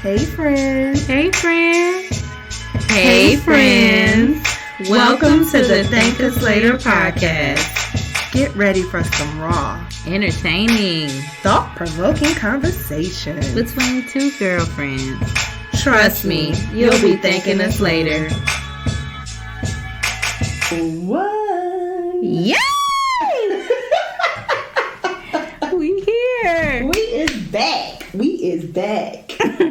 Hey friends. Hey friends. Hey friends. Welcome to the Thank Us Later podcast. Get ready for some raw, Entertaining, thought-provoking conversation between two girlfriends. Trust me, you'll be thanking us later. What? Yay! We here. We is back.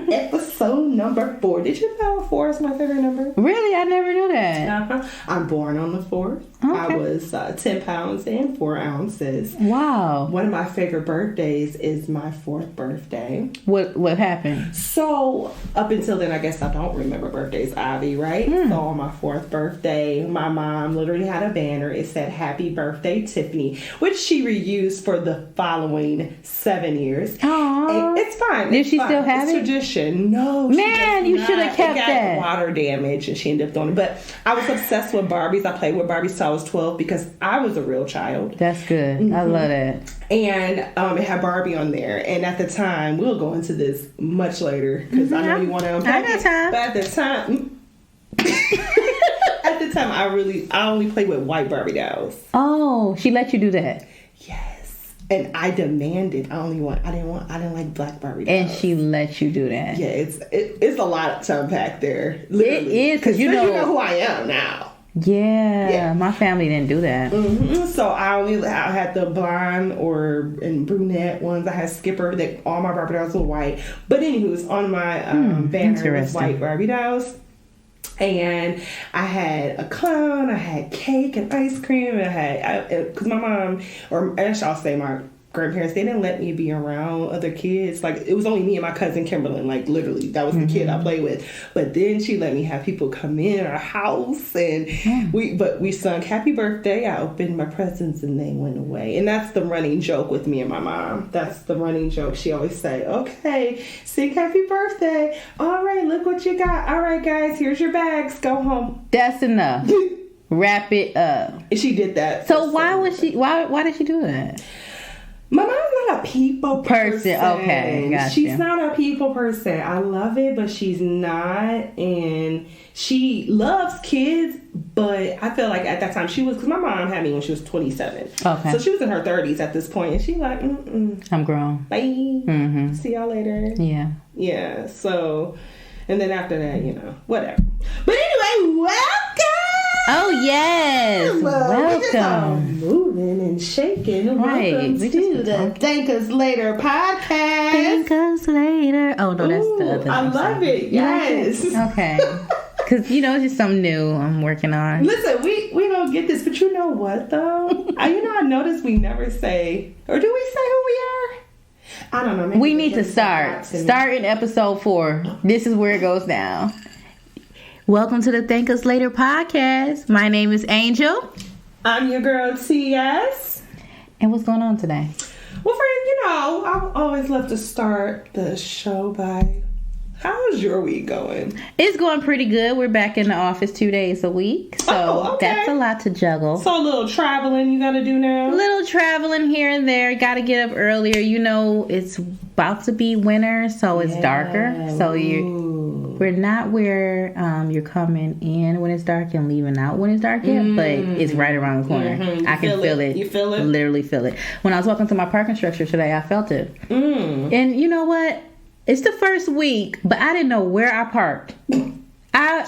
Episode number 4. Did you know 4 is my favorite number? Really? I never knew that. I'm born on the 4th. Okay. I was 10 pounds and 4 ounces. Wow. One of my favorite birthdays is my 4th birthday. What happened? So, up until then, I guess I don't remember birthdays, Ivy, right? So, on my 4th birthday, my mom literally had a banner. It said, "Happy Birthday, Tiffany," which she reused for the following 7 years. Aww. It's fine. Did she still have it's it? Tradition. No. Man, you should have kept it got that. Water damage, and she ended up throwing it. But I was obsessed with Barbies. I played with Barbies till I was 12 because I was a real child. That's good. I love that. And it had Barbie on there. And at the time, we'll go into this much later because I know you want to unpack it. Time. But at the time, I only played with white Barbie dolls. Oh, she let you do that. Yes. And I demanded. I didn't like black Barbie dolls. And she let you do that. Yeah, it's a lot to unpack there. Literally. It is because you know who I am now. Yeah, my family didn't do that. So I had the blonde and brunette ones. I had Skipper. That all my Barbie dolls were white. But anywho's on my banner was white Barbie dolls. And I had a clown. I had cake and ice cream. Because my mom, or actually I'll say my grandparents, they didn't let me be around other kids. Like, it was only me and my cousin Kimberlyn. Like, literally, that was the kid I played with. But then she let me have people come in our house, and we sung Happy Birthday. I opened my presents and they went away. And that's the running joke with me and my mom. That's the running joke. She always say, "Okay, sing Happy Birthday. All right, look what you got. All right, guys, here's your bags. Go home." That's enough. Wrap it up. And she did that. So why did she do that? My mom's not a people person. Okay, gotcha. She's not a people person. I love it, but she's not. And she loves kids, but I feel like at that time because my mom had me when she was 27. Okay. So she was in her 30s at this point, and she like, I'm grown. Bye. See y'all later. Yeah. Yeah. So, and then after that, whatever. But anyway, welcome. Oh yes, welcome. We just are moving and shaking. Right. Welcome to the Thank Us Later podcast. Thank Us Later. Oh no, that's the other. I love it. Yes. Okay. Because it's just something new I'm working on. Listen, we don't get this, but you know what though? I noticed we never say, or do we say who we are? I don't know. Maybe we need to start in episode 4. This is where it goes down. Welcome to the Thank Us Later podcast. My name is Angel. I'm your girl, T.S. And what's going on today? Well, friend, I always love to start the show by, how's your week going? It's going pretty good. We're back in the office 2 days a week. So that's a lot to juggle. So a little traveling you got to do now? A little traveling here and there. Got to get up earlier. It's about to be winter, so it's darker. So we're not where you're coming in when it's dark and leaving out when it's dark yet, but it's right around the corner. I can feel it. You feel it? Literally feel it. When I was walking to my parking structure today, I felt it. And you know what? It's the first week, but I didn't know where I parked.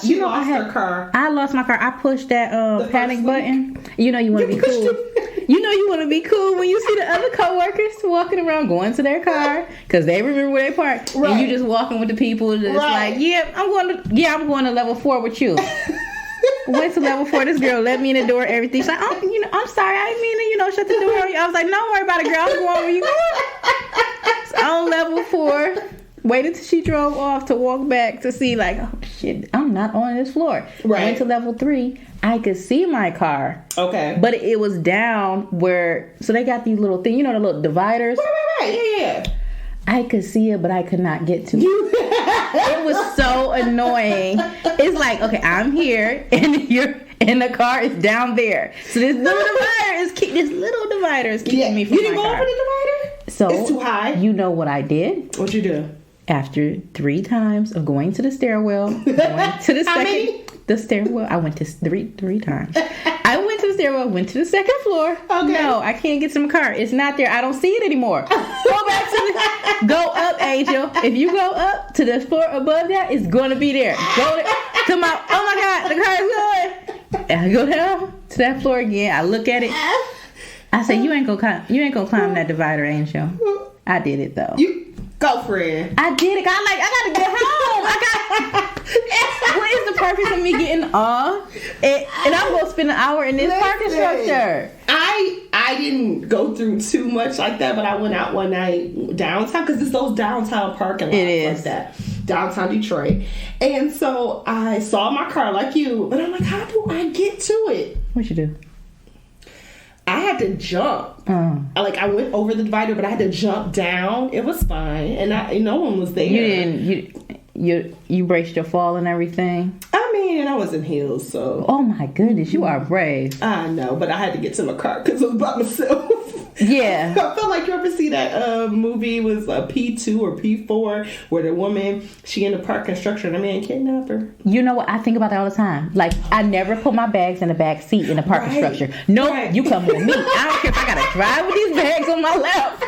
She lost her car. I lost my car. I pushed that panic button. You want to be cool. You want to be cool when you see the other coworkers walking around going to their car because they remember where they parked, and you just walking with the people that's like, I'm going to level 4 with you. Went to level 4. This girl let me in the door. Everything. She's like, I'm sorry, I didn't mean to, shut the door on you. I was like, don't worry about it, girl. I'm going where you going. So on level 4. Waited till she drove off to walk back to see, like, oh shit, I'm not on this floor. Right. Went to level 3. I could see my car. Okay. But it was down where, so they got these little things, the little dividers. Right. Yeah. I could see it, but I could not get to it. It was so annoying. It's like, okay, I'm here, and the car is down there. So this little divider is keeping me from my car. You didn't go over the divider? So it's too high. You know what I did? What'd you do? After 3 times of going to the stairwell, going to the the stairwell, I went to three times. I went to the stairwell, went to the second floor. Okay. No, I can't get to my car. It's not there. I don't see it anymore. Go up, Angel. If you go up to the floor above that, it's going to be there. Go there. To my, oh my God, the car is going. And I go down to that floor again. I look at it. I say, you ain't gonna climb that divider, Angel. I did it though. Go, friend. I did it. I gotta get home. What is the purpose of me getting off? And I'm gonna spend an hour in this parking structure. I didn't go through too much like that, but I went out one night downtown because it's those downtown parking lots like that. Downtown Detroit. And so I saw my car like you, but I'm like, how do I get to it? What you do? I had to jump. I went over the divider, but I had to jump down. It was fine, and no one was there. You braced your fall and everything. I mean, and I was in heels, so. Oh my goodness, you are brave. I know, but I had to get to my car because I was by myself. Yeah. I felt like you ever see that movie was P2 or P4 where the woman, she in the parking structure and the man kidnapped her. You know what? I think about that all the time. Like, I never put my bags in the back seat in the parking structure. Nope, you come with me. I don't care if I gotta drive with these bags on my lap.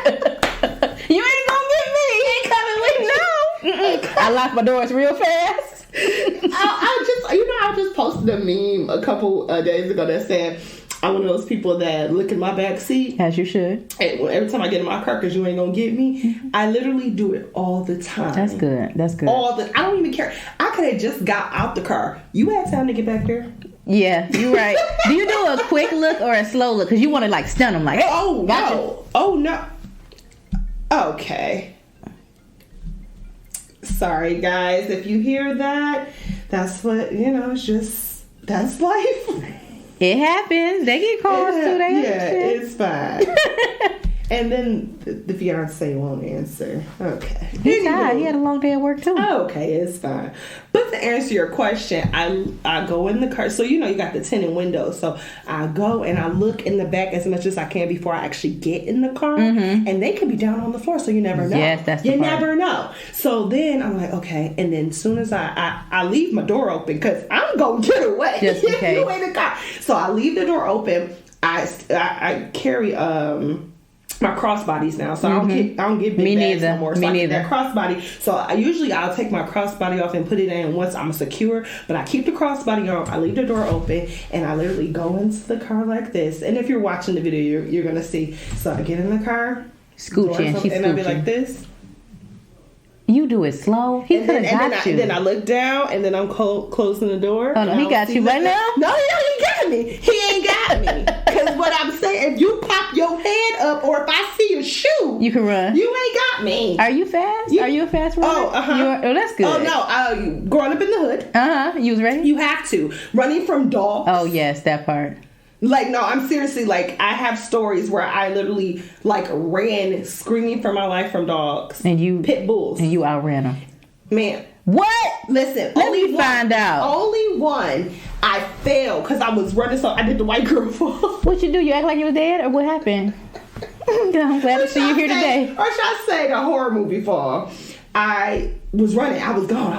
You ain't gonna get me. You ain't coming with me. No. I lock my doors real fast. I just posted a meme a couple days ago that said, I'm one of those people that look in my back seat. As you should. And every time I get in my car, because you ain't going to get me, I literally do it all the time. That's good. I don't even care. I could have just got out the car. You had time to get back there? Yeah, you're right. Do you do a quick look or a slow look? Because you want to like stun them like, hey, oh, gotcha. No. Oh, no. Okay. Sorry, guys. If you hear that, that's what, it's just, that's life. It happens. They get calls too. It's fine. And then the fiance won't answer. Okay. He's tired. He had a long day at work too. Okay, it's fine. But to answer your question, I go in the car. So you got the tinted windows. So I go and I look in the back as much as I can before I actually get in the car. Mm-hmm. And they could be down on the floor, so you never know. Yes, that's the part. You never know. So then I'm like, okay. And then as soon as I leave my door open because I'm gonna get away. Just in case. You in the car. So I leave the door open. I carry my crossbodies now, so I don't get big bags no more. So I get that crossbody. So I'll take my crossbody off and put it in once I'm secure. But I keep the crossbody on. I leave the door open, and I literally go into the car like this. And if you're watching the video, you're gonna see. So I get in the car, scooching, and I'll be like this. You do it slow. He could have got you. Then I look down, and then I'm closing the door. Oh no, he got you right now. No, he ain't got me. He ain't got me. Because what I'm saying, if you pop your head up, or if I see a shoe, you can run. You ain't got me. Are you fast? Are you a fast runner? Oh, that's good. Oh no, growing up in the hood. You was ready. You have to running from dogs. Oh yes, that part. Like, no, I'm seriously, like, I have stories where I literally, like, ran screaming for my life from dogs. And you... Pit bulls. And you outran them. Man. What? Listen. Let me find out. Only one. I failed because I was running, so I did the white girl fall. What you do? You act like you was dead? Or what happened? I'm glad to see you here today. Or should I say the horror movie fall? I was running. I was gone.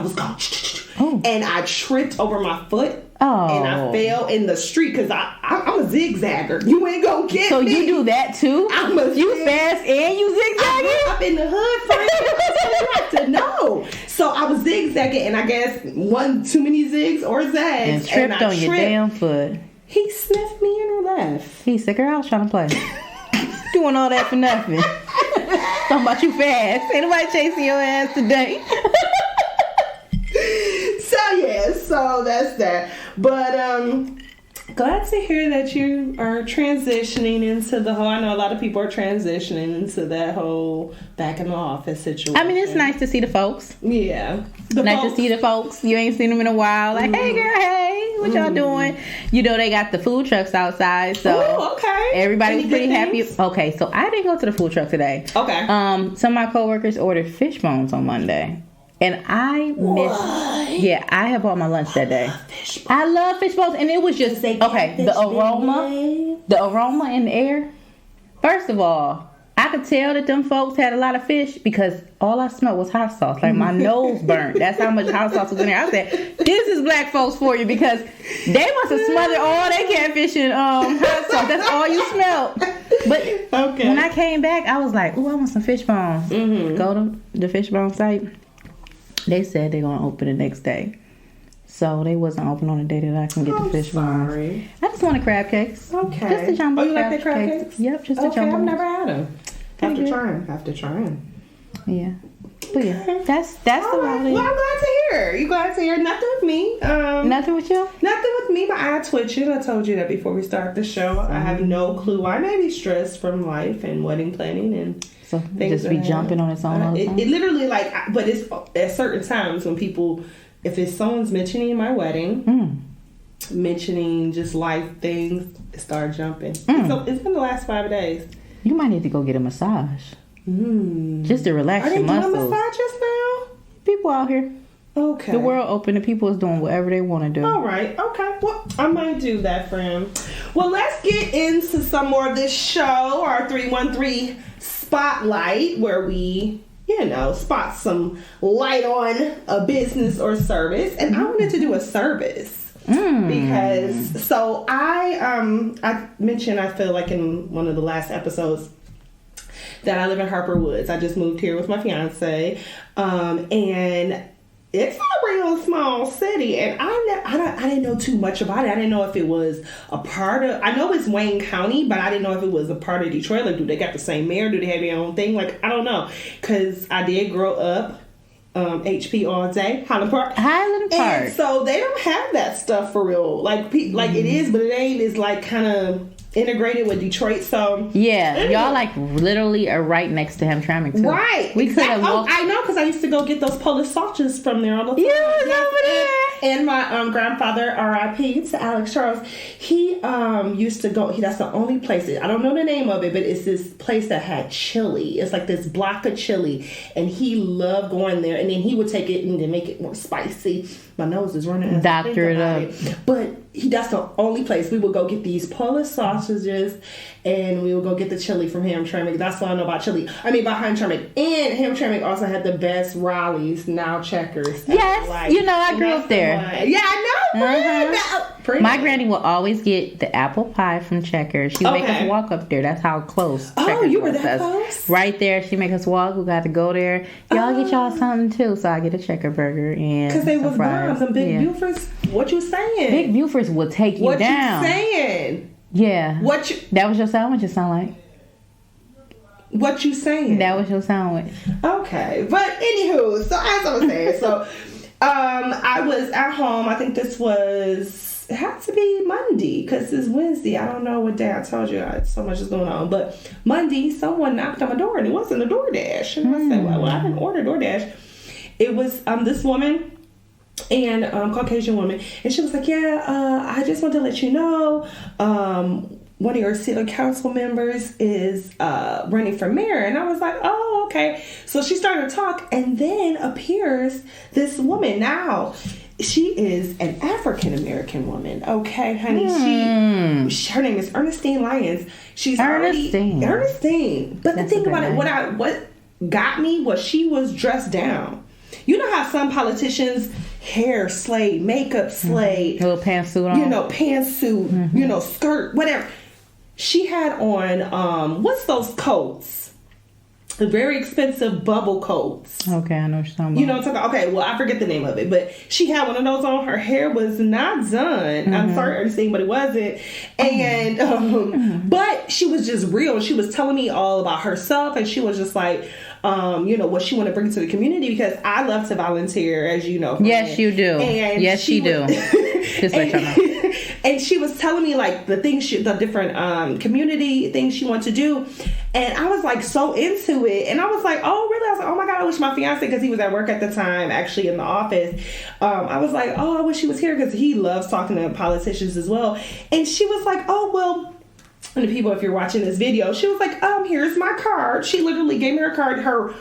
Oh. And I tripped over my foot. Oh. And I fell in the street because I'm a zigzagger. You ain't gonna get me. So you do that too? You fast and you zigzagging? I grew up in the hood, friend. So you have to know. So I was zigzagging, and I guess one too many zigs or zags. And tripped on your damn foot. He sniffed me and left. He said, girl, I was trying to play. Doing all that for nothing. Talking about you fast. Ain't nobody chasing your ass today. So that's that. But glad to hear that you are transitioning into the whole. I know a lot of people are transitioning into that whole back in the office situation. I mean, it's nice to see the folks. Yeah, to see the folks. You ain't seen them in a while. Like, hey girl, hey, what y'all doing? They got the food trucks outside, so okay. Everybody was pretty happy. Okay, so I didn't go to the food truck today. Okay. Some of my coworkers ordered fish bones on Monday. And I missed. Yeah, I had bought my lunch that day. I love fish bones, and it was just the aroma in the air. First of all, I could tell that them folks had a lot of fish because all I smelled was hot sauce. Like my nose burnt. That's how much hot sauce was in there. I said, this is black folks for you because they must have smothered all their catfish in hot sauce. That's all you smelled. But when I came back, I was like, ooh, I want some fish bones. Go to the fish bone site. They said they're going to open the next day. So they wasn't open on the day that I can get the fish bones. I just wanted crab cakes. Okay. Just the jumbo you like the crab cakes? Yep, just the jumbo. I've never had them. Have to try them. Yeah. But yeah, that's the Raleigh. Well, I'm glad to hear. You glad to hear? Nothing with me. Nothing with you? Nothing with me. My eye twitching. I told you that before we start the show. I have no clue. I may be stressed from life and wedding planning and so things. Just be jumping on its own. It literally but it's at certain times when people, if it's someone's mentioning my wedding, mentioning just life things, start jumping. So it's been the last 5 days. You might need to go get a massage. Just to relax your muscles. Are they doing massages now? People out here. Okay. The world open and people is doing whatever they want to do. All right. Okay. Well, I might do that, friend. Well, let's get into some more of this show, our 313 Spotlight, where we, spot some light on a business or service. And I wanted to do a service. Because, so I mentioned, I feel like in one of the last episodes, that I live in Harper Woods. I just moved here with my fiance. And it's a real small city. And I didn't know too much about it. I didn't know if it was a part of, I know it's Wayne County, but I didn't know if it was a part of Detroit. Like, do they got the same mayor? Do they have their own thing? Like, I don't know. Because I did grow up HP all day, Highland Park. And so they don't have that stuff for real. Like, like it is, but it ain't. It's like kind of integrated with Detroit, so y'all like literally are right next to Hamtramck too. Right, we could have. I know because I used to go get those Polish sausages from there all the time. Over there. And my grandfather, R.I.P. to Alex Charles, he used to go. That's the only place. I don't know the name of it, but it's this place that had chili. It's like this block of chili, and he loved going there. And then he would take it and then make it more spicy. My nose is running. Doctor it up. But that's the only place we would go get these Polish sausages, and we would go get the chili from Hamtramck. That's all I know about chili. I mean, about Hamtramck. And Hamtramck also had the best Raleigh's, now Checkers. Yes, I grew up there. Yeah, I know. My granny will always get the apple pie from Checkers. She make us walk up there. That's how close. Checkers you were that close? Right there. She make us walk. We got to go there. Y'all get y'all something too. So I get a Checker burger and because they was fries. Some big Buford's. What you saying? Big Buford's will take you down. What you saying? Yeah. That was your sandwich. It sound like. What you saying? That was your sandwich. Okay, but anywho, so as I was saying, I was at home. I think it had to be Monday because it's Wednesday. I don't know what day. I told you so much is going on, but Monday someone knocked on my door and it wasn't a DoorDash. And I said, well, I didn't order DoorDash. It was this woman. And Caucasian woman, and she was like, I just want to let you know one of your city council members is running for mayor. And I was like, oh, okay. So she started to talk, and then appears this woman. Now she is an African American woman, okay, honey. Her name is Ernestine Lyons. She's Ernestine. But the thing about it, what got me was she was dressed down. You know how some politicians hair slayed, makeup slayed, little pantsuit on, pantsuit, skirt, whatever. She had on what's those coats? The very expensive bubble coats. Okay, I know what you're talking about. You know what I'm talking about? Okay, well, I forget the name of it, but she had one of those on. Her hair was not done. I'm sorry, Ernestine, but it wasn't. And but she was just real. She was telling me all about herself, and she was just like, what she wanted to bring to the community, because I love to volunteer, as you know. Yes, you do. And yes, she do. Just like and she was telling me like the different community things she wanted to do, and I was like so into it, and I was like, oh really? I was like, oh my god, I wish my fiance, because he was at work at the time, actually in the office. I was like, oh, I wish he was here, because he loves talking to politicians as well. And she was like, oh well. And the people, if you're watching this video, she was like, here's my card. She literally gave me her card, her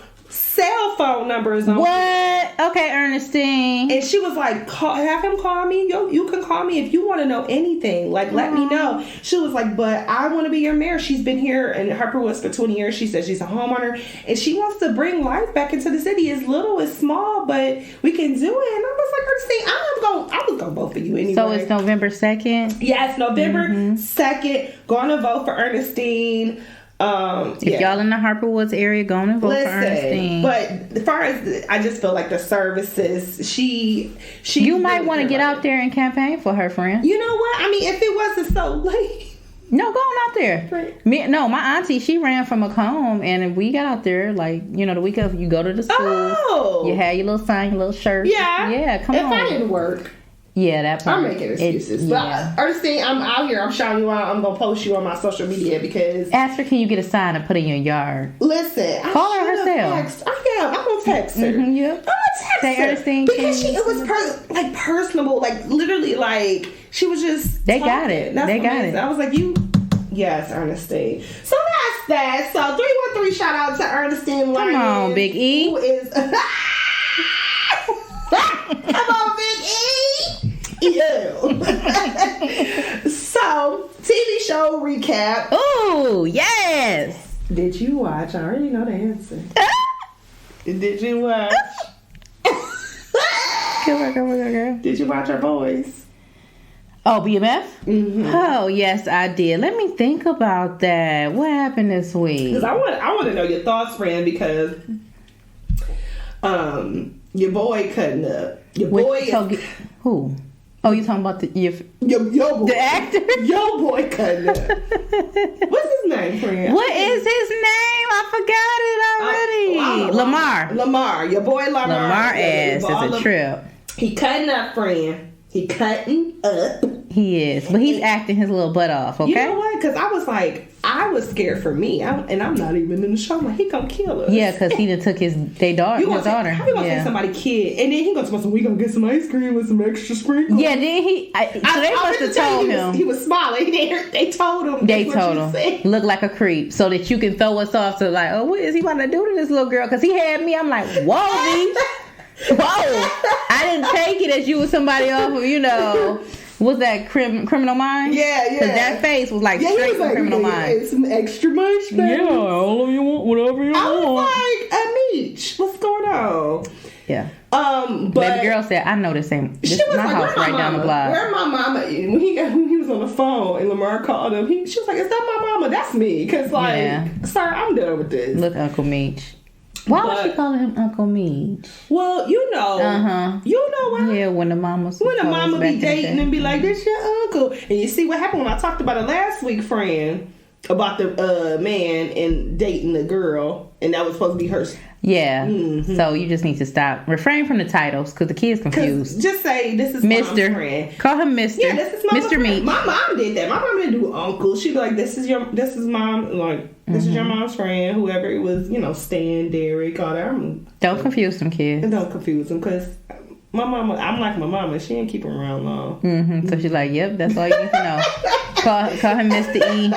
cell phone number is on. What? Okay, Ernestine. And she was like, have him call me. You can call me if you want to know anything. Like, let me know. She was like, but I want to be your mayor. She's been here in Harperwoods for 20 years. She said she's a homeowner. And she wants to bring life back into the city. It's little, it's small, but we can do it. And I was like, Ernestine, I was going to vote for you anyway. So it's November 2nd? Yes, November 2nd. Going to vote for Ernestine. If y'all in the Harperwoods area, go and vote for Ernestine. But as far as I just feel like the services, she you might want to get out there and campaign for her, friend. You know what? I mean, if it wasn't so late. No, go on out there. Right. My auntie, she ran from Macomb, and we got out there like, the week of, you go to the school. Oh. You had your little sign, your little shirt. Yeah, come on. If I didn't work. Yeah, that part. I'm making excuses. But Ernestine, I'm out here. I'm shouting you out. I'm going to post you on my social media because... Ask her, can you get a sign and put it in your yard? Listen. Call her herself. I'm going to text her. Mm-hmm, yeah. I'm going to text her. Ernestine, because it was personable. Like, literally, like, she was just They talking. got it. That's they got amazing. it. I was like, yes, Ernestine. So that's that. So 313 shout out to Ernestine Lyons. Come on, Big E. Who is... Come on, Big E. Yeah. So, TV show recap. Oh, yes. Did you watch? I already know the answer. Did you watch? Come on, girl. Did you watch Our Boys? Oh, BMF? Mm-hmm. Oh, yes, I did. Let me think about that. What happened this week? Because I want to know your thoughts, friend, because your boy cutting up. Your boy who? Oh, you talking about your boy, the actor? Your boy cutting up. What's his name, friend? What is his name? I forgot it already. Lamar. Your boy Lamar. Lamar ass is a trip. He cutting up, friend. He cutting up. He is, but he's acting his little butt off. Okay. You know what? Because I was scared for me, and I'm not even in the show. I'm like, he gonna kill us. Yeah, because he done took his daughter. How you gonna take somebody's kid, and then he gonna tell us, we gonna get some ice cream with some extra sprinkles. Yeah, then they must have told him. He was smiling. They told him. They told him look like a creep, so that you can throw us off to like, oh, what is he about to do to this little girl? Because he had me. I'm like, whoa, B. Whoa! I didn't take it as you was somebody off of, was that Criminal Minds? Yeah. Because that face was like straight from Criminal Minds. Some extra much, baby. Yeah, all of you want whatever you want. I was like, Amish, what's going on? Yeah. But baby girl said, I know this ain't. This is my house right down the block. Where my mama? When he was on the phone and Lamar called him, she was like, "Is that my mama? That's me." Because sir, I'm done with this. Look, Uncle Meech. Why was she calling him Uncle Meech? Well, you know what? Yeah, when the mama be dating and be like, "This your uncle," and you see what happened when I talked about it last week, friend, about the man and dating the girl, and that was supposed to be her. Yeah. Mm-hmm. So you just need to refrain from the titles because the kid's confused. Just say this is Mr. Friend. Call him Mr. Yeah, this is Mr. Meech. My mom did that. My mom didn't do uncle. She'd be like, this is mom. Like, this is your mom's friend. Whoever it was, Stan, Derek, all that. Don't confuse them kids. And don't confuse them because my mama. I'm like my mama. She didn't keep them around long. Mm-hmm. So she's like, yep, that's all you need to know. Call him Mr. E.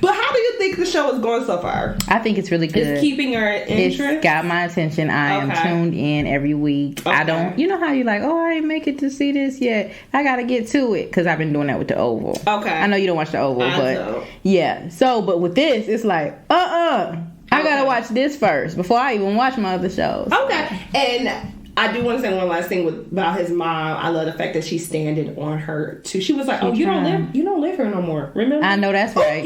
But how do you think the show is going so far? I think it's really good. It's keeping our interest. It's got my attention. I am tuned in every week. Okay. I don't. You know how you like? Oh, I ain't make it to see this yet. I gotta get to it because I've been doing that with the Oval. Okay. I know you don't watch the Oval, but yeah. So, but with this, it's like, I gotta watch this first before I even watch my other shows. Okay. And I do want to say one last thing about his mom. I love the fact that she's standing on her too. She was like, "Oh, you don't live here no more." Remember? I know that's right.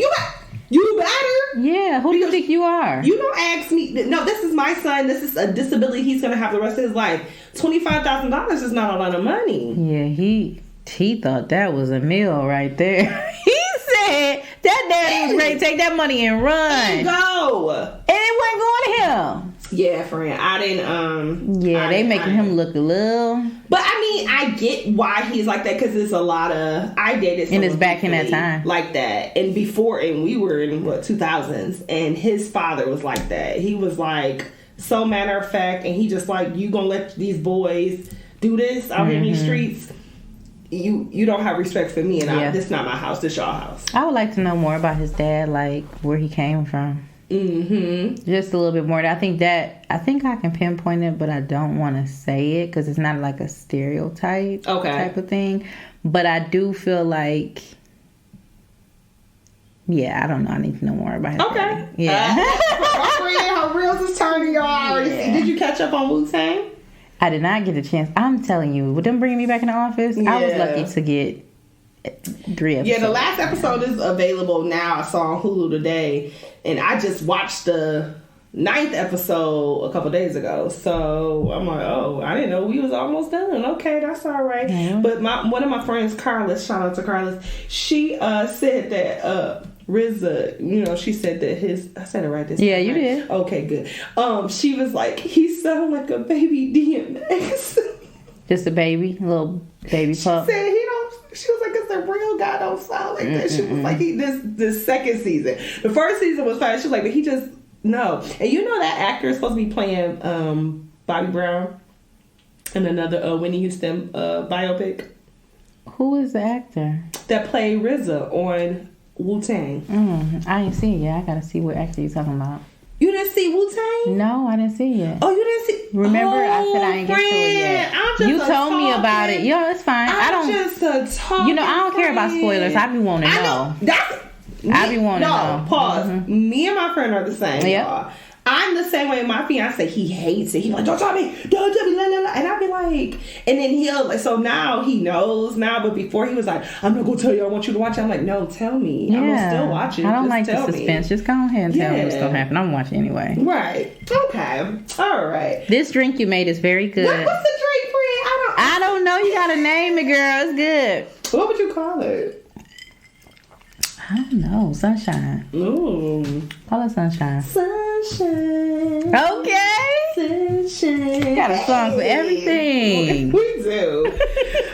You better. Yeah. Who do you think you are? You don't ask me. No, this is my son. This is a disability he's going to have the rest of his life. $25,000 is not a lot of money. Yeah, he thought that was a meal right there. He said that daddy was ready to take that money and run and go, and it wasn't going to him. Yeah, friend. I didn't. They making him look a little. But I mean, I get why he's like that because it's a lot of. I dated someone and it's back in that time like that, and before, and we were in 2000s, and his father was like that. He was like so matter of fact, and he just like, you gonna let these boys do this out here in these streets? You don't have respect for me, and this is not my house. This your house. I would like to know more about his dad, like where he came from. Mm-hmm. Just a little bit more. I think I can pinpoint it, but I don't want to say it because it's not like a stereotype type of thing. But I do feel like, I don't know. I need to know more about it. Okay. Yeah. My friend, her reels is turning, y'all. Did you catch up on Wu-Tang? I did not get a chance. I'm telling you, with them bringing me back in the office, I was lucky to get 3 episodes. Yeah, the last episode is available now. I saw on Hulu today, and I just watched the 9th episode a couple days ago. So I'm like, oh, I didn't know we was almost done. Okay, that's all right. Mm-hmm. But one of my friends, Carlos, shout out to Carlos, she said that RZA, she said that I said it right this time. Yeah, you did. Okay, good. She was like, he sounded like a baby DMX. Just a baby, a little baby pup. She said she was like, it's a real guy don't sound like that. She was like, this second season. The first season was fine. She was like, but he just, no. And that actor is supposed to be playing Bobby Brown in another Whitney Houston biopic. Who is the actor? That played RZA on Wu-Tang. I ain't see it yet. I gotta see what actor you're talking about. You didn't see Wu-Tang? No, I didn't see it. Oh, you didn't see? Remember, I said I didn't get to it yet. You told me about it. Yo, it's fine. I don't. Just a talking. I don't care about spoilers. I be wanting to know. I be wanting to know. No, pause. Mm-hmm. Me and my friend are the same. Y'all. I'm the same way. My fiance, he hates it. He's like, don't tell me, la, la, la. And I'll be like, and then so now he knows now, but before he was like, I'm not going to tell you, I want you to watch it. I'm like, no, tell me. I'm going to still watch it. I don't like the suspense. Just go ahead and tell me what's going to happen. I'm watching anyway. Right. Okay. All right. This drink you made is very good. What's the drink, friend? I don't know. You got to name it, girl. It's good. What would you call it? I don't know. Sunshine. Ooh. Call it Sunshine. Sunshine. Okay. Sunshine. You got a song for everything. We do.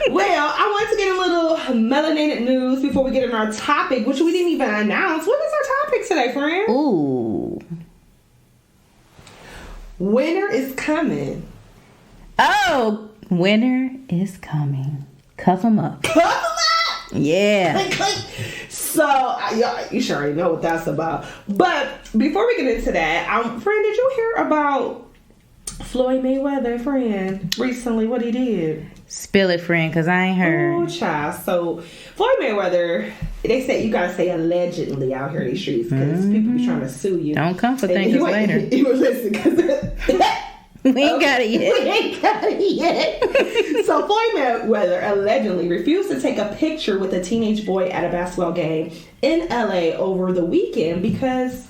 Well, I want to get a little melanated news before we get in our topic, which we didn't even announce. What is our topic today, friend? Ooh. Winter is coming. Oh, winter is coming. Cuff them up. Cuff them up? Yeah. So, you sure already know what that's about. But before we get into that, friend, did you hear about Floyd Mayweather, friend, recently, what he did? Spill it, friend, because I ain't heard. Oh, child. So, Floyd Mayweather, they say you got to say allegedly out here in these streets because people be trying to sue you. Don't come for things later. You listen, because... We ain't got it yet. We ain't got it yet. So Floyd Mayweather allegedly refused to take a picture with a teenage boy at a basketball game in LA over the weekend because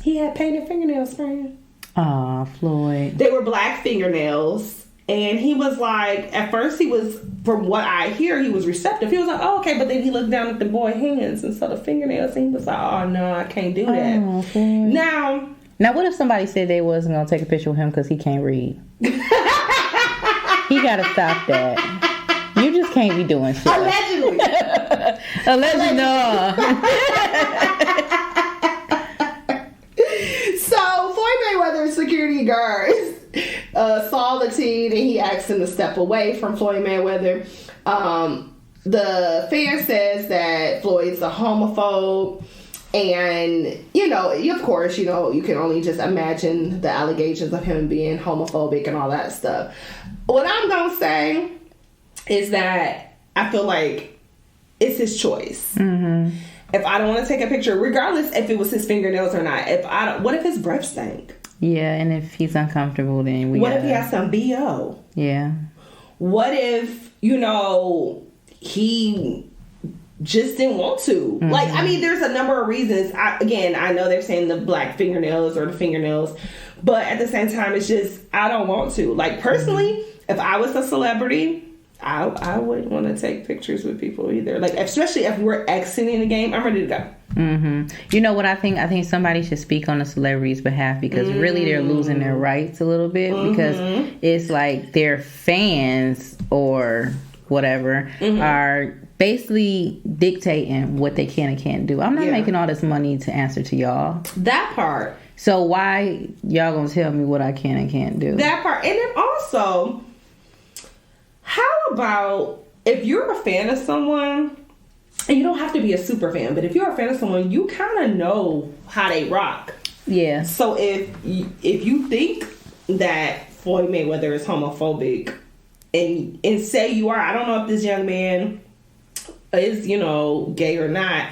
he had painted fingernails, friend. Aw, Floyd. They were black fingernails. And he was like, at first he was, from what I hear, he was receptive. He was like, oh, okay. But then he looked down at the boy's hands and saw the fingernails. And he was like, oh, no, I can't do that. Oh, Floyd. Now, what if somebody said they wasn't going to take a picture with him because he can't read? He got to stop that. You just can't be doing shit. Allegedly. Allegedly, no. So, Floyd Mayweather's security guards saw the teen and he asked him to step away from Floyd Mayweather. The fan says that Floyd's a homophobe. And, of course, you can only just imagine the allegations of him being homophobic and all that stuff. What I'm going to say is that I feel like it's his choice. Mm-hmm. If I don't want to take a picture, regardless if it was his fingernails or not, what if his breath stank? Yeah, and if he's uncomfortable, then What if he has some BO? Yeah. What if, he just didn't want to. Mm-hmm. Like, I mean, there's a number of reasons. I know they're saying the black fingernails or the fingernails, but at the same time, it's just, I don't want to. Like, personally, if I was a celebrity, I wouldn't want to take pictures with people either. Like, especially if we're exiting the game, I'm ready to go. Mm-hmm. You know what I think? I think somebody should speak on the celebrity's behalf because really they're losing their rights a little bit because it's like their fans or whatever are basically dictating what they can and can't do. I'm not making all this money to answer to y'all. That part. So why y'all gonna tell me what I can and can't do? That part. And then also, how about if you're a fan of someone and you don't have to be a super fan, but if you're a fan of someone, you kind of know how they rock. Yeah. So if you think that Floyd Mayweather is homophobic, and say you are, I don't know if this young man is, gay or not,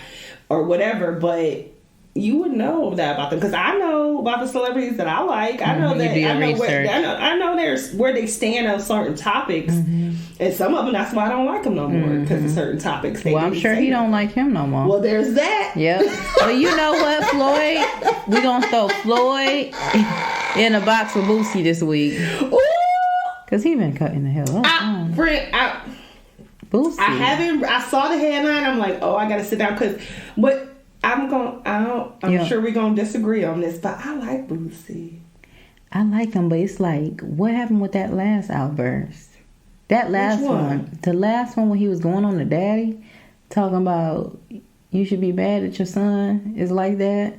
or whatever, but you would know that about them, because I know about the celebrities that I like. I know that I know where they stand on certain topics, and some of them, that's why I don't like them no more, because of certain topics. Well, I'm sure he don't like him no more. Well, there's that. Yep. But you know what, Floyd? We gonna throw Floyd in a box with Boosie this week. Ooh. Cause he been cutting the hell up. Boosie. I saw the headline. I'm like, oh, I gotta sit down, I'm sure we're gonna disagree on this, but I like Boosie. I like him, but it's like, what happened with that last outburst? That last one. The last one when he was going on to Daddy, talking about you should be mad at your son, is like that.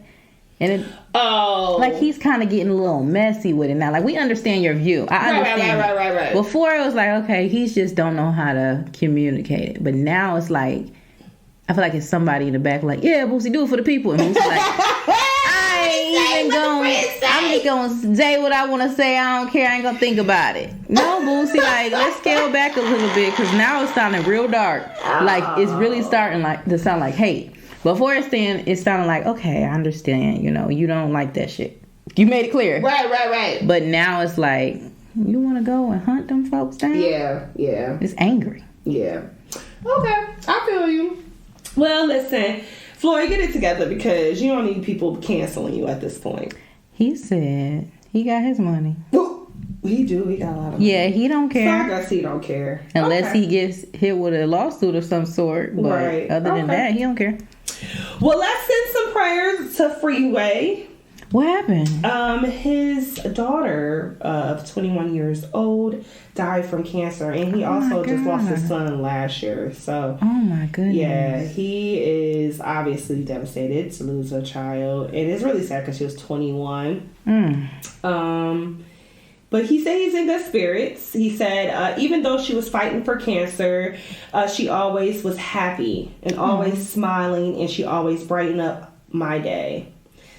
And like he's kind of getting a little messy with it now. Like, we understand your view. I understand. Right. Before it was like, okay, he's just don't know how to communicate it. But now it's like, I feel like it's somebody in the back like, yeah, Boosie, do it for the people. And Boosie's like, I'm just going to say what I want to say. I don't care. I ain't going to think about it. No, Boosie, like, let's scale back a little bit, because now it's sounding real dark. Like, it's really starting like to sound like hate. Before it's sounding like, okay, I understand, you don't like that shit. You made it clear. Right. But now it's like, you want to go and hunt them folks down? Yeah. It's angry. Yeah. Okay, I feel you. Well, listen, Floyd, get it together, because you don't need people canceling you at this point. He said he got his money. He do. He got a lot of money. Yeah, he don't care. So I guess he don't care. Unless he gets hit with a lawsuit of some sort. But other than that, he don't care. Well, let's send some prayers to Freeway. What happened? His daughter of 21 years old died from cancer, and he also just lost his son last year. So, oh my goodness. Yeah, he is obviously devastated to lose a child, and it's really sad because she was 21. But he said he's in good spirits. He said even though she was fighting for cancer, she always was happy and always smiling, and she always brightened up my day.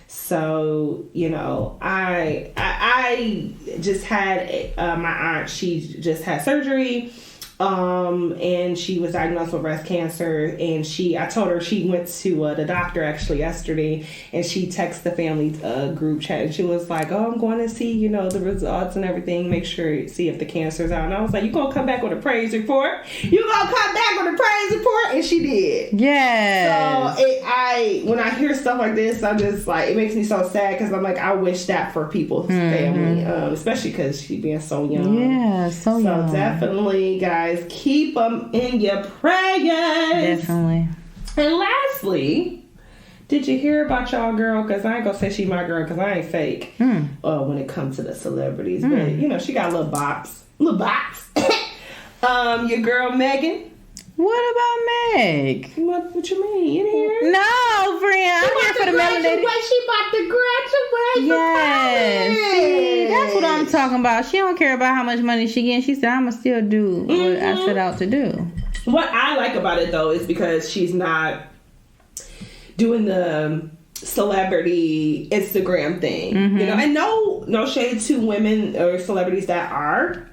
So, I just had my aunt, she just had surgery, and she was diagnosed with breast cancer, and I told her she went to the doctor actually yesterday, and she texted the family group chat, and she was like, oh, I'm going to see, the results and everything, make sure, see if the cancer's out. And I was like, you gonna come back with a praise report? You gonna come back with a praise report? And she did. Yeah. So when I hear stuff like this, I'm just like, it makes me so sad, because I'm like, I wish that for people's family, especially because she being so young. Yeah, so young. So definitely, guys, keep them in your prayers. Definitely. And lastly, did you hear about y'all girl? Because I ain't gonna say she my girl, because I ain't fake when it comes to the celebrities. But she got a little box. Your girl Megan. What about Meg? What you mean? You didn't hear? No, friend. I'm here for the melanated. She about to graduate. Yes. See, that's what I'm talking about. She don't care about how much money she getting. She said, I'm gonna still do what I set out to do. What I like about it, though, is because she's not doing the celebrity Instagram thing, and no shade to women or celebrities that are.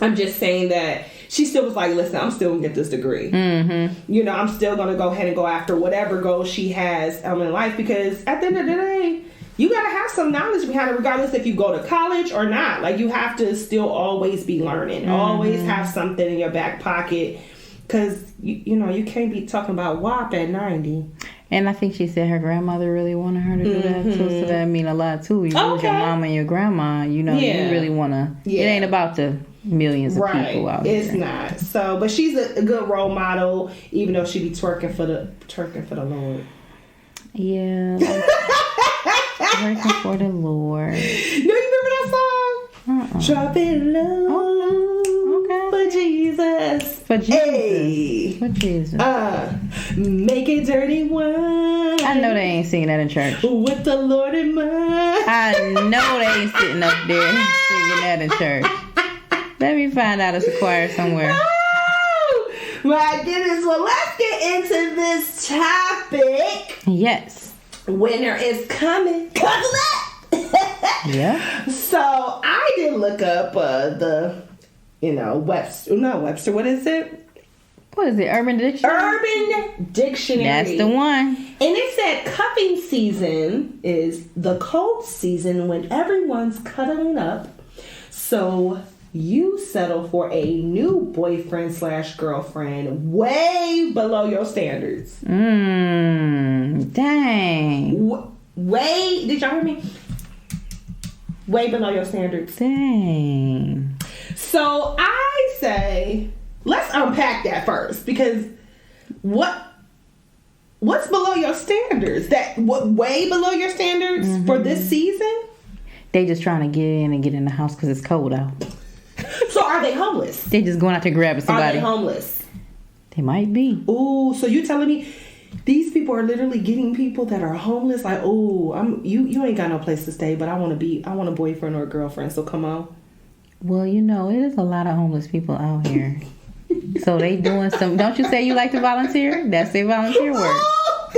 I'm just saying that she still was like, listen, I'm still gonna get this degree. I'm still gonna go ahead and go after whatever goal she has in life, because at the end of the day, you gotta have some knowledge behind it, regardless if you go to college or not. Like, you have to still always be learning, always have something in your back pocket, because you can't be talking about WAP at 90. And I think she said her grandmother really wanted her to do that too, so that mean a lot too. You lose your mom and your grandma, you really want to. It ain't about the millions of people out there. It's not. So, but she's a good role model, even though she be twerking for the Lord. Yeah, twerking for the Lord. No, you remember that song? Drop it low for Jesus. For Jesus. Hey. For Jesus. Make it dirty one. I know they ain't singing that in church. With the Lord in mind. I know they ain't sitting up there singing that in church. Let me find out it's a choir somewhere. My goodness. Well, let's get into this topic. Yes. Winter is coming. Cuddle up. Yeah. So I did look up Webster. Not Webster. What is it? What is it? Urban Dictionary? Urban Dictionary. That's the one. And it said cuffing season is the cold season when everyone's cuddling up. So you settle for a new boyfriend/girlfriend way below your standards. Dang. Way, did y'all hear me? Way below your standards. Dang. So I say, let's unpack that first, because what's below your standards? What way below your standards for this season? They just trying to get in the house because it's cold out. So are they homeless? They just going out to grab somebody. Are they homeless? They might be. Ooh, so you telling me these people are literally getting people that are homeless? Like, oh, you ain't got no place to stay, but I want a boyfriend or a girlfriend. So come on. Well, it is a lot of homeless people out here. So they doing some. Don't you say you like to volunteer? That's their volunteer work. Oh,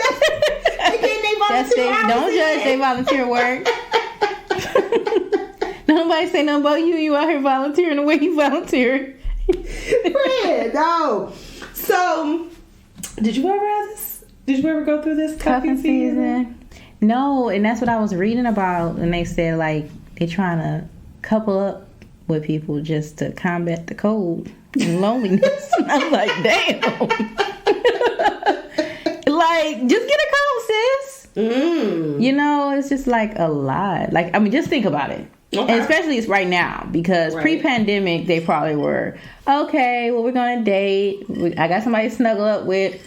don't judge their volunteer work. Nobody say nothing about you. You out here volunteering the way you volunteer. Friend, no. So, did you ever have this? Did you ever go through this cuffing season? No, and that's what I was reading about. And they said like they trying to couple up with people just to combat the cold and loneliness. And I'm like, damn. Like, just get a cold, sis. It's just like a lot. Like, I mean, just think about it. Okay. And especially it's right now, because pre-pandemic they probably were okay. Well, we're gonna date. I got somebody to snuggle up with.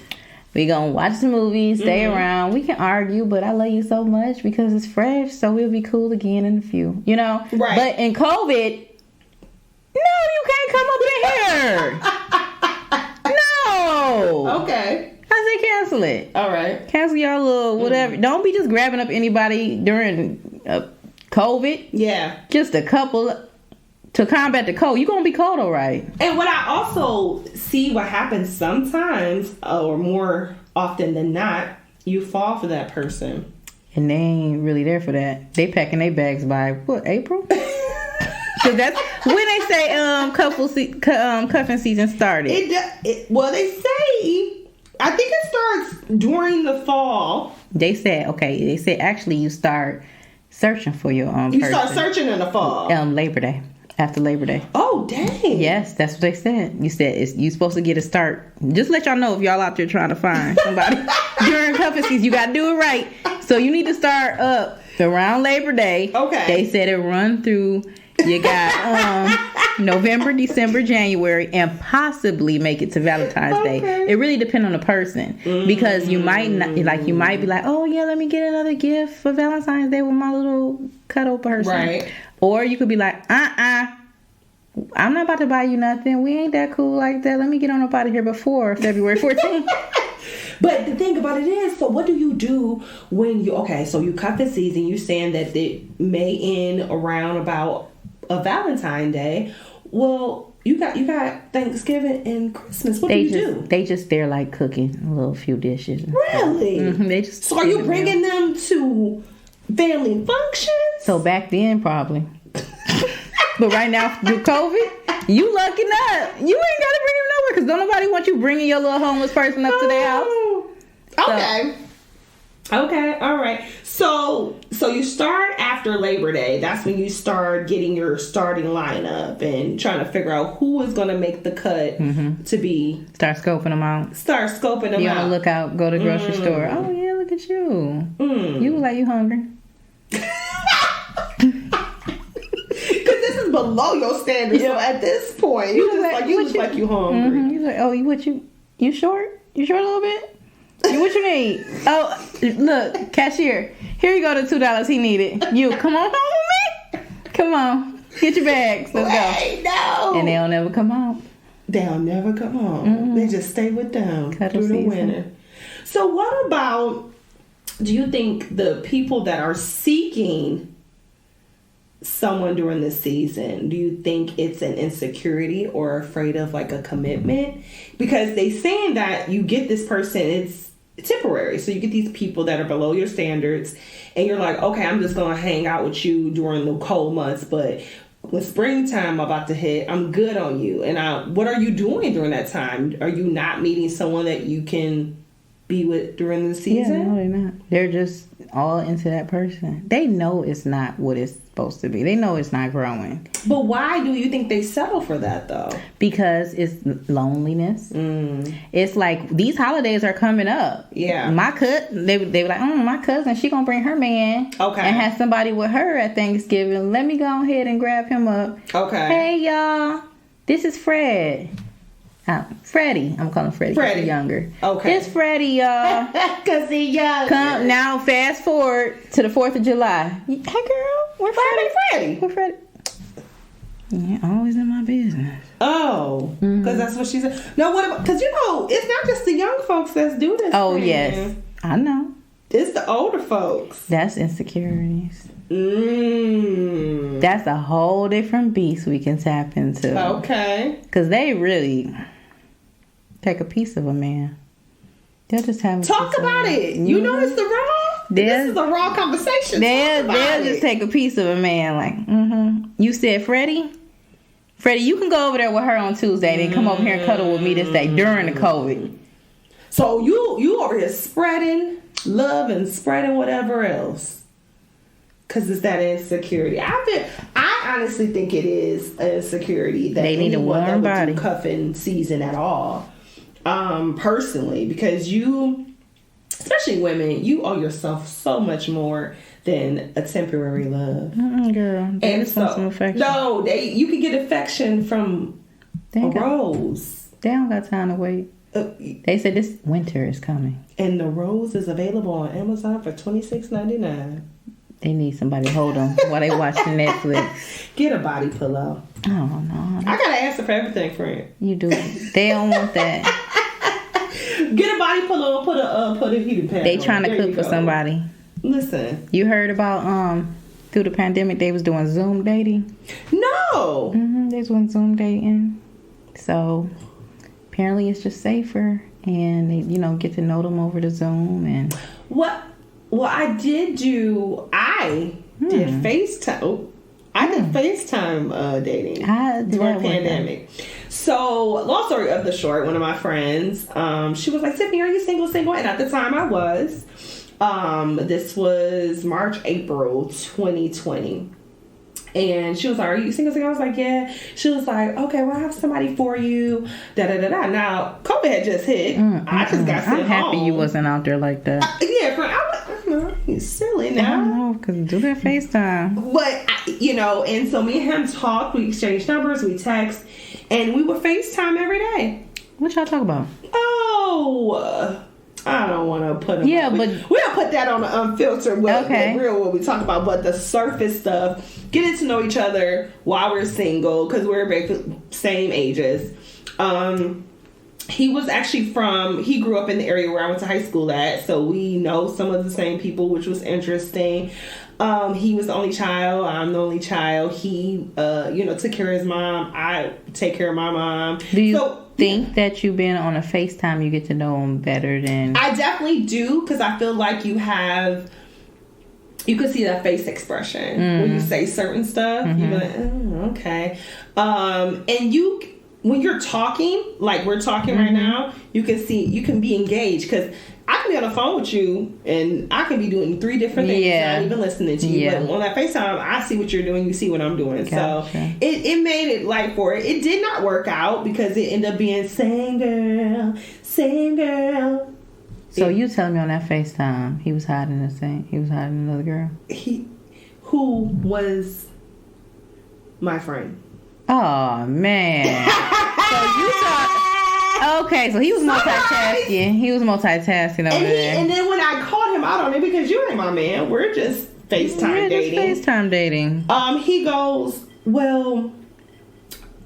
We gonna watch some movies, stay around. We can argue, but I love you so much because it's fresh. So we'll be cool again in a few. Right. But in COVID, no, you can't come up in here. No. Okay. I say cancel it. All right. Cancel y'all little whatever. Don't be just grabbing up anybody during COVID. Yeah. Just a couple to combat the cold. You're going to be cold, all right. And what I also see what happens sometimes, or more often than not, you fall for that person. And they ain't really there for that. They packing their bags by, what, April? Because that's when they say cuffing season started. Well, they say, I think it starts during the fall. They said actually you start searching for your own person. You start searching in the fall. Labor Day. After Labor Day. Oh, dang. Yes, that's what they said. You said you supposed to get a start. Just let y'all know if y'all out there trying to find somebody during cuffing season. You got to do it right. So you need to start up around Labor Day. Okay. They said it run through. You got November, December, January, and possibly make it to Valentine's Day. It really depends on the person, because you might not, you might be like, oh yeah, let me get another gift for Valentine's Day with my little cuddle person, right? Or you could be like, I'm not about to buy you nothing. We ain't that cool like that. Let me get on up out of here before February 14th. But the thing about it is, so what do you do when so you cut the season, you saying that it may end around about a Valentine's Day. Well, you got Thanksgiving and Christmas. What do you do? They just there like cooking a little few dishes. Really? So are you bringing them to family functions? So back then probably. But right now through COVID, you lucky not. You ain't got to bring them nowhere because don't nobody want you bringing your little homeless person up to their house. Okay. Okay, all right. So you start after Labor Day. That's when you start getting your starting lineup and trying to figure out who is going to make the cut to be. Start scoping them out. You want to look out, go to the grocery store. Oh, yeah, look at you. You look like you hungry. Because this is below your standards. So at this point, you look like you hungry. You like, oh, you short? You short a little bit? What you need? Oh, look, cashier. Here you go, the $2 he needed. You, come on home with me. Come on. Get your bags. Let's go. No. And they'll never come out. They'll never come home. They just stay with them through the winter. So what about, do you think the people that are seeking someone during this season, do you think it's an insecurity or afraid of like a commitment? Because they saying that you get this person, it's temporary. So you get these people that are below your standards and you're like, okay, I'm just going to hang out with you during the cold months. But when springtime about to hit, I'm good on you. And what are you doing during that time? Are you not meeting someone that you can be with during the season? Yeah, no, they're not. They're just all into that person. They know it's not what it's supposed to be. They know it's not growing. But why do you think they settle for that, though? Because it's loneliness. It's like these holidays are coming up. Yeah. They were like, my cousin, she gonna bring her man. Okay. And have somebody with her at Thanksgiving. Let me go ahead and grab him up. Okay. Hey, y'all. This is Fred. Freddie. I'm calling Freddie. Freddie. He's younger. Okay. It's Freddie, y'all. Because he's younger. Come now, fast forward to the 4th of July. Hey, girl. Where Freddie? Where Freddie? Yeah, always in my business. Oh. Because that's what she said. No, what about... Because, it's not just the young folks that's doing this. Oh, yes. I know. It's the older folks. That's insecurities. That's a whole different beast we can tap into. Okay. Because they really take a piece of a man. They'll just have talk about it. You know it's the raw. This is a raw conversation. They'll just take a piece of a man. Like, you said Freddie, you can go over there with her on Tuesday, then come over here and cuddle with me this day during the COVID. So you over here spreading love and spreading whatever else. Because it's that insecurity. I honestly think it is an insecurity that they need a warm body. Cuffin season at all. Personally, because especially women, you owe yourself so much more than a temporary love. Girl, they just want some affection. No, you can get affection from a rose. They don't got time to wait. They said this winter is coming, and the rose is available on Amazon for $26.99. They need somebody to hold them while they watching Netflix. Get a body pillow. Oh, no. I got to answer for everything, friend. You do. They don't want that. Get a body pillow and put a heating pad They trying to cook for somebody. Listen. You heard about, through the pandemic, they was doing Zoom dating? No. They was doing Zoom dating. So, apparently it's just safer. And they, get to know them over the Zoom. And what? Well, I did FaceTime. Oh, I did FaceTime dating during the pandemic. So, long story of the short, one of my friends, she was like, Tiffany, are you single? And at the time I was. This was March, April 2020. And she was like, are you single? I was like, yeah. She was like, okay, well, I have somebody for you. Da-da-da-da. Now, COVID had just hit. I just got sent home. I'm happy you wasn't out there like that. Yeah, friend, he's silly now. I don't know, because do that FaceTime. But, and so me and him talked. We exchanged numbers. We text. And we would FaceTime every day. What y'all talk about? Oh, I don't want to put them. Yeah, but we'll put that on the unfiltered. The real what we talk about, but the surface stuff. Getting to know each other while we're single because we're same ages. He was actually he grew up in the area where I went to high school at, so we know some of the same people, which was interesting. He was the only child. I'm the only child. He, took care of his mom. I take care of my mom. Do you think that you being on a FaceTime, you get to know him better than... I definitely do, because I feel like you can see that face expression when you say certain stuff. You're like, oh, okay. And when you're talking, like we're talking right now, you can be engaged, because I can be on the phone with you and I can be doing 3 different things, not even listening to you. But on that FaceTime, I see what you're doing, you see what I'm doing. Gotcha. So it made it light for it. It did not work out because it ended up being same girl. So you telling me on that FaceTime he was hiding another girl? Who was my friend? Oh man. So you saw. Okay, so he was multitasking. He was multitasking over there. And then when I called him out on it, because you ain't my man, we're just FaceTime dating. Just FaceTime dating. He goes, well,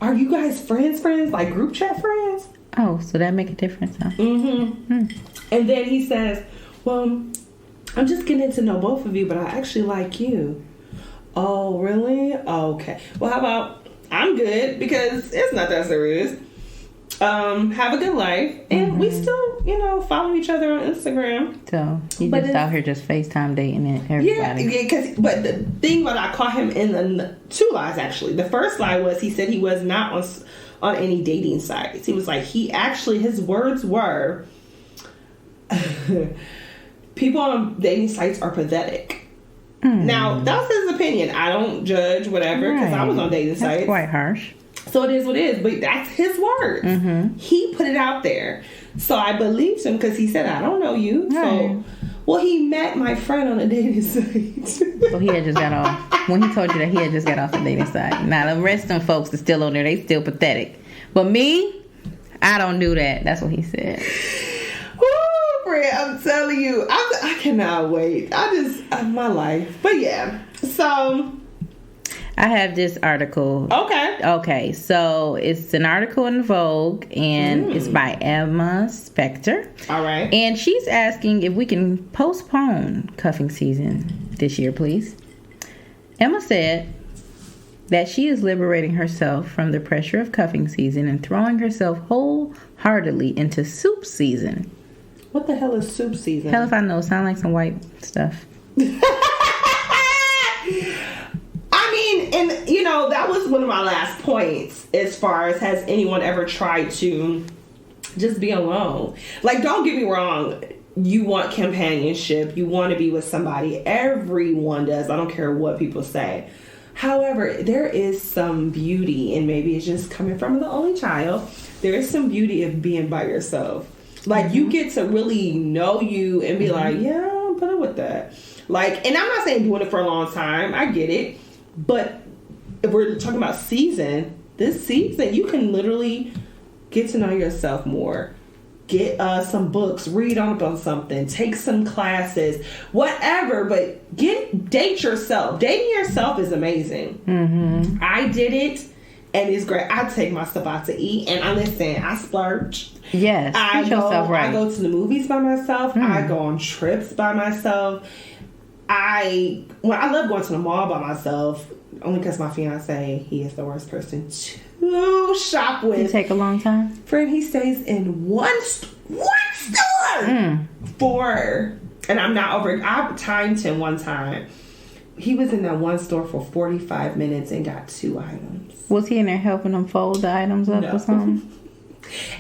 are you guys friends? Like group chat friends? Oh, so that make a difference, huh? And then he says, well, I'm just getting to know both of you, but I actually like you. Oh, really? Okay. Well, how about I'm good because it's not that serious. Have a good life, and we still, follow each other on Instagram. So you just out here just FaceTime dating it, everybody. Yeah. But the thing about I caught him in the 2 lies actually. The first lie was he said he was not on any dating sites. He was like his words were, people on dating sites are pathetic. Now that's his opinion. I don't judge whatever because I was on dating sites. That's quite harsh. So it is what it is, but that's his words. Mm-hmm. He put it out there. So I believed him because he said, I don't know you. Right. So, he met my friend on a dating site. So he had just got off. When he told you that, he had just got off the dating site. Now, the rest of them folks are still on there. They still pathetic. But me, I don't do that. That's what he said. Woo, Fred, I'm telling you. I cannot wait. My life. But yeah. So... I have this article. Okay, so it's an article in Vogue, and it's by Emma Spector. All right. And she's asking if we can postpone cuffing season this year, please. Emma said that she is liberating herself from the pressure of cuffing season and throwing herself wholeheartedly into soup season. What the hell is soup season? Hell if I know. Sound like some white stuff. And, that was one of my last points as far as has anyone ever tried to just be alone. Like, don't get me wrong. You want companionship. You want to be with somebody. Everyone does. I don't care what people say. However, there is some beauty, and maybe it's just coming from the only child. There is some beauty of being by yourself. Like, you get to really know you and be like, yeah, I'll put up with that. Like, and I'm not saying doing it for a long time. I get it. But if we're talking about this season, you can literally get to know yourself more. Get some books, read on something, take some classes, whatever. But date yourself. Dating yourself is amazing. Mm-hmm. I did it, and it's great. I take myself out to eat, and I splurge. Yes, treat yourself right. I go to the movies by myself. I go on trips by myself. I love going to the mall by myself, only because my fiance, he is the worst person to shop with. You take a long time? Friend, he stays in one store and I'm not over. I timed him one time. He was in that one store for 45 minutes and got 2 items. Was he in there helping them fold the items up or something?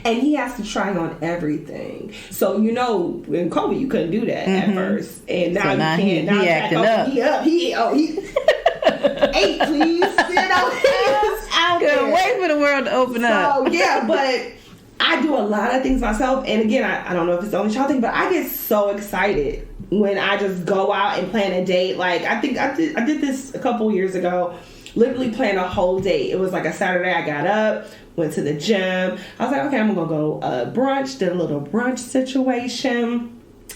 And he has to try on everything. So, in COVID, you couldn't do that at first. And now you can. Now he acting up. He ate, please. Couldn't wait for the world to open up. So, yeah, but I do a lot of things myself. And again, I don't know if it's the only child thing, but I get so excited when I just go out and plan a date. Like, I think I did this a couple years ago. Literally planned a whole date. It was like a Saturday. I got up, went to the gym. I was like, okay, I'm gonna go brunch. Did a little brunch situation.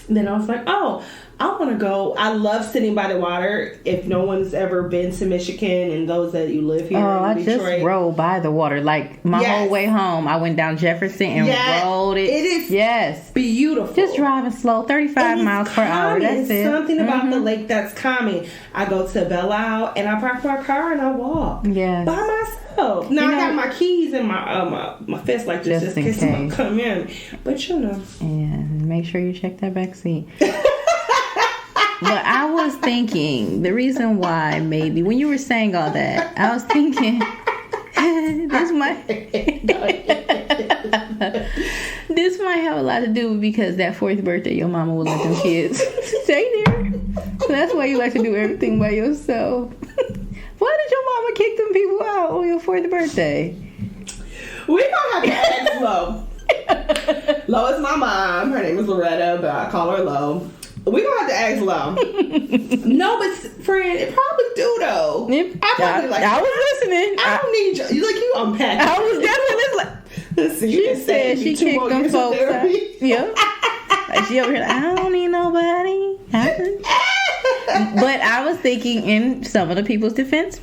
Then I was like, oh, I want to go. I love sitting by the water. If no one's ever been to Michigan and those that you live here in Detroit. I just rode by the water. Like, my whole way home, I went down Jefferson and rode it. It is beautiful. Just driving slow, 35 miles per hour. That's it. Something about the lake that's calming. I go to Belle Isle and I park my car and I walk. Yeah. By myself. Now, I got my keys in my fist like this just in case someone come in. But Yeah, make sure you check that back seat. But I was thinking, the reason why maybe, when you were saying all that, I was thinking, this might have a lot to do with because that 4th birthday, your mama will let them kids stay there. So that's why you like to do everything by yourself. Why did your mama kick them people out on your 4th birthday? We're going to have to ask Lo. Lo is my mom. Her name is Loretta, but I call her Lo. We're going to have to ask Lo. No, but friend, it probably do, though. I was listening. I don't need you. You unpack. I was definitely like, listen, she said she kicked them folks out. Yeah. Like, she over here like, I don't need nobody. But I was thinking in some of the people's defense,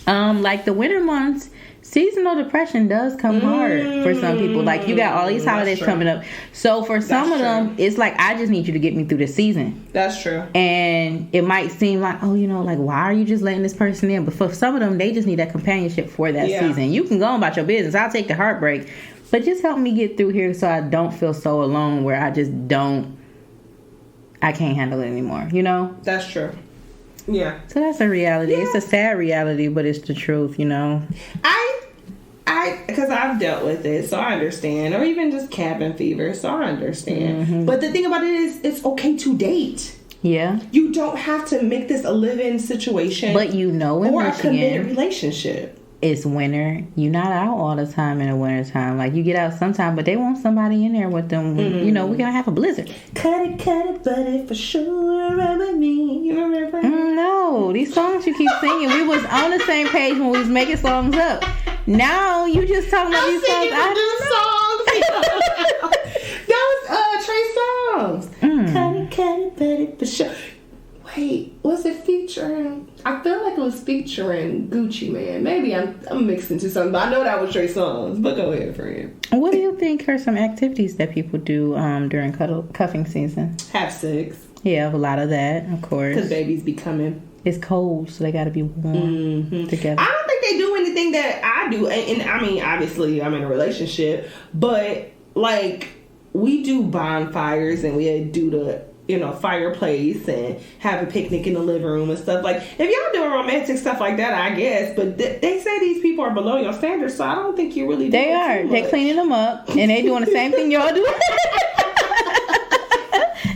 like the winter months, seasonal depression does come hard for some people. Like, you got all these holidays coming up. So for some of them, it's like, I just need you to get me through this season. That's true. And it might seem like, oh, like, why are you just letting this person in? But for some of them, they just need that companionship for that season. You can go about your business. I'll take the heartbreak. But just help me get through here so I don't feel so alone where I just I can't handle it anymore, That's true. Yeah. So that's a reality. Yeah. It's a sad reality, but it's the truth, Because I've dealt with it, so I understand. Or even just cabin fever, so I understand. Mm-hmm. But the thing about it is, it's okay to date. Yeah. You don't have to make this a live-in situation. But in or Michigan, a committed relationship. It's winter. You're not out all the time in the winter time. Like, you get out sometime, but they want somebody in there with them. Mm-hmm. We're going to have a blizzard. Cut it, buddy, for sure. Remember me. You remember? No. These songs you keep singing, we was on the same page when we was making songs up. Now, you just talking about these songs. That was Trey Songz. Cut it, buddy, for sure. Wait, was it featuring? I feel like it was featuring Gucci Man. Maybe I'm mixing to something, but I know that was Trey Songz. But go ahead, friend. What do you think are some activities that people do during cuffing season? Have sex. Yeah, a lot of that, of course. Because babies be coming. It's cold, so they got to be warm together. I don't think they do anything that I do. And I mean, obviously, I'm in a relationship. But, like, we do bonfires and we do the fireplace and have a picnic in the living room and stuff. Like, if y'all doing romantic stuff like that, I guess, but they say these people are below your standards, so I don't think you really do. They are. They're cleaning them up, and they doing the same thing y'all do.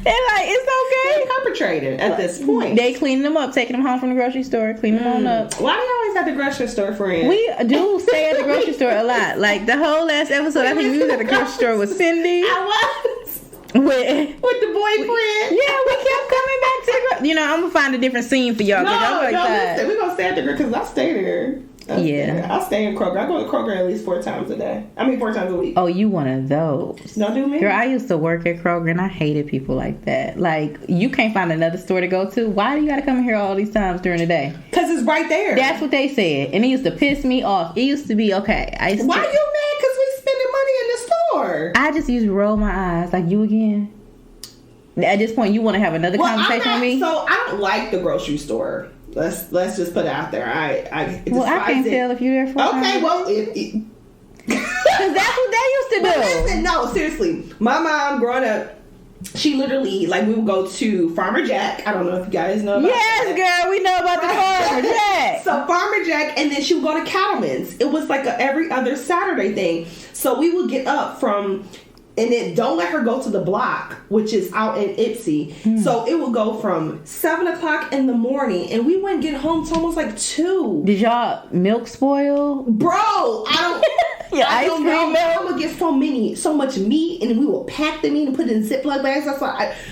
They're like, it's okay. They're perpetrating at this point. They cleaning them up, taking them home from the grocery store, cleaning them on up. Why do you always at the grocery store, friend? We do stay at the grocery store a lot. Like, the whole last episode, I think we was at the grocery store with Cindy. I was. With the boyfriend. Yeah, we kept coming back to the I'm going to find a different scene for y'all. Listen, we're going to stay at the because I stay there. I stay in Kroger. I go to Kroger at least 4 times a day. 4 times a week. Oh, you one of those. Don't do me. Girl, I used to work at Kroger and I hated people like that. Like, you can't find another store to go to. Why do you got to come here all these times during the day? Because it's right there. That's what they said. And it used to piss me off. It used to be, okay. Why you mad? Because we spending money in the store. I just used to roll my eyes. Like, you again? At this point, you want to have another conversation with me? So, I don't like the grocery store. Let's just put it out there. I can't tell if you're there for okay, well, because that's what they used to do. Listen, no, seriously. My mom, growing up, she literally, like, we would go to Farmer Jack. I don't know if you guys know about that. Yes, girl, we know about the Farmer Jack. So, Farmer Jack, and then she would go to Cattleman's. It was like a every other Saturday thing. So, we would get up from... And then don't let her go to the block, which is out in Ipsy. So it would go from 7 o'clock in the morning, and we wouldn't get home till almost like 2. Did y'all milk spoil? Bro, I don't know. Milk? I would get so much meat, and we would pack the meat and put it in Ziploc bags.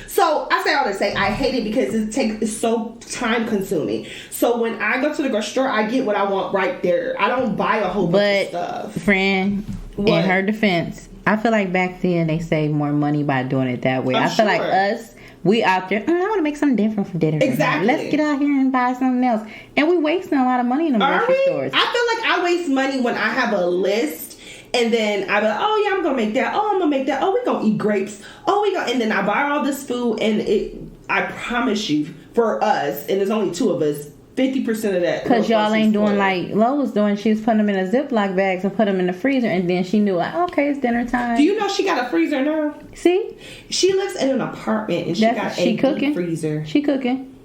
So I say all to say, I hate it because it's so time consuming. So when I go to the grocery store, I get what I want right there. I don't buy a whole bunch of stuff. Friend, in her defense, I feel like back then they saved more money by doing it that way. I feel like us, we out there, I want to make something different for dinner. Exactly. Let's get out here and buy something else. And we wasting a lot of money in the grocery stores. I feel like I waste money when I have a list and then I be like, oh yeah, I'm going to make that. Oh, I'm going to make that. Oh, we're going to eat grapes. And then I buy all this food and I promise you, for us, and there's only 2 of us, 50% of that. Because y'all ain't doing like Lo was doing. She was putting them in a Ziploc bags and put them in the freezer, and then she knew, like, okay, it's dinner time. Do you know she got a freezer now? See? She lives in an apartment and she got a deep freezer. She cooking.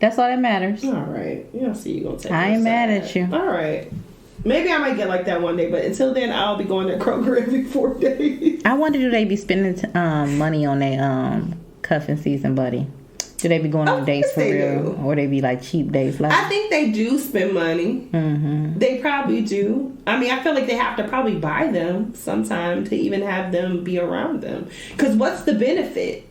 That's all that matters. All right. You see you gonna take I ain't mad at you. All right. Maybe I might get like that one day, but until then, I'll be going to Kroger every 4 days. I wonder, do they be spending money on their cuffing season, buddy? Do they be going on dates for real? Or they be like cheap dates? Like, I think they do spend money. Mm-hmm. They probably do. I mean, I feel like they have to probably buy them sometime to even have them be around them. Because what's the benefit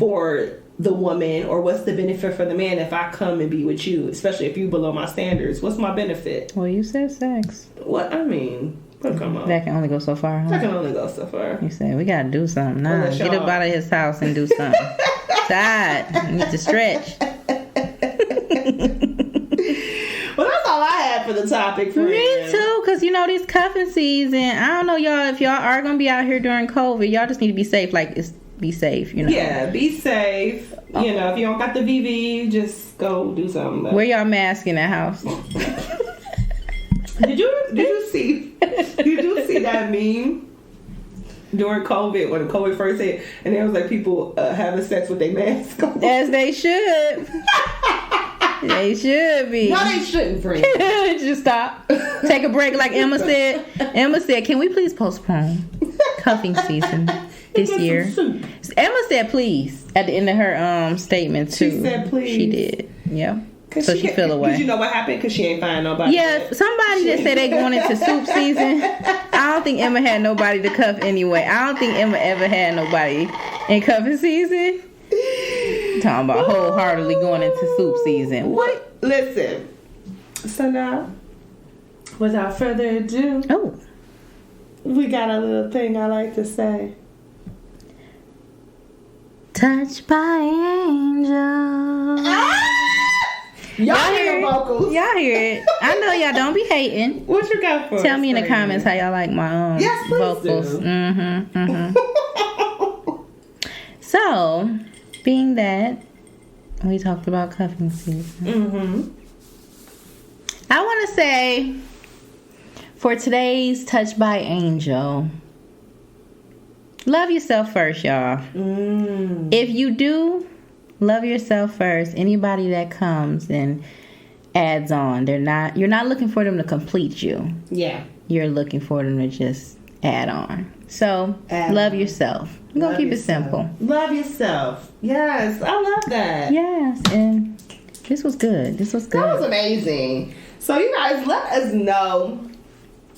for the woman, or what's the benefit for the man if I come and be with you, especially if you below my standards? What's my benefit? Well, you said sex. What? I mean... Come on. That can only go so far, huh? That can only go so far. You said, we gotta do something now. Get up out of his house and do something. Side. You need to stretch. Well, that's all I have for the topic. Me too, because this cuffing season. I don't know, y'all. If y'all are gonna be out here during COVID, y'all just need to be safe. Be safe. Yeah, be safe. If you don't got the VV, just go do something. Wear y'all mask in that house. Did you see that meme during COVID, when COVID first hit, and there was like people having sex with their mask on? As they should. They should be. No, they shouldn't, friend. Just stop. Take a break, like Emma said. Emma said, "Can we please postpone cuffing season this year?" Emma said, "Please," at the end of her statement too. She said, "Please." She did. Yeah. So she fell away. Because you know what happened? Because she ain't find nobody. Yeah, somebody that said they going into soup season. I don't think Emma had nobody to cuff anyway. I don't think Emma ever had nobody in cuffing season. Talking about wholeheartedly going into soup season. What? Listen. So now, without further ado, we got a little thing I like to say. Touched by angels. Y'all hear the vocals. Y'all hear it. I know y'all don't be hating. What you got for us? Tell me in the comments how y'all like my vocals. Do. So, being that we talked about cuffing season, I want to say for today's Touched by Angel, love yourself first, y'all. If you do, love yourself first. Anybody that comes and adds on, you're not looking for them to complete you. Yeah. You're looking for them to just add on. So, love yourself. We're going to keep it simple. Love yourself. Yes, I love that. Yes, and this was good. That was amazing. So, you guys, let us know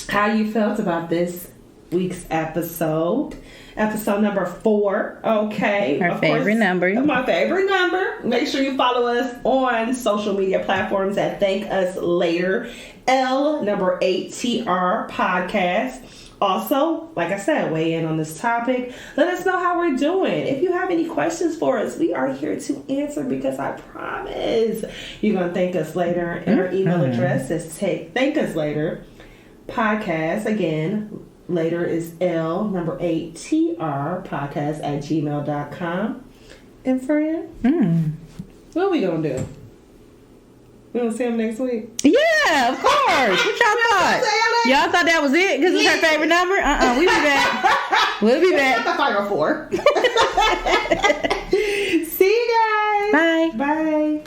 how you felt about this week's episode. Episode number 4. Okay. Our favorite number. My favorite number. Make sure you follow us on social media platforms at Thank Us Later. L8TR podcast. Also, like I said, weigh in on this topic. Let us know how we're doing. If you have any questions for us, we are here to answer, because I promise you're going to thank us later. And our email address is thankuslater podcast. Again, later is L8TR podcast at gmail.com. And friend, what are we going to do? We gonna see him next week? Yeah, of course. What y'all thought? Y'all thought that was it because it's her favorite number? We'll be back. We'll be back. The final 4. See you guys. Bye. Bye.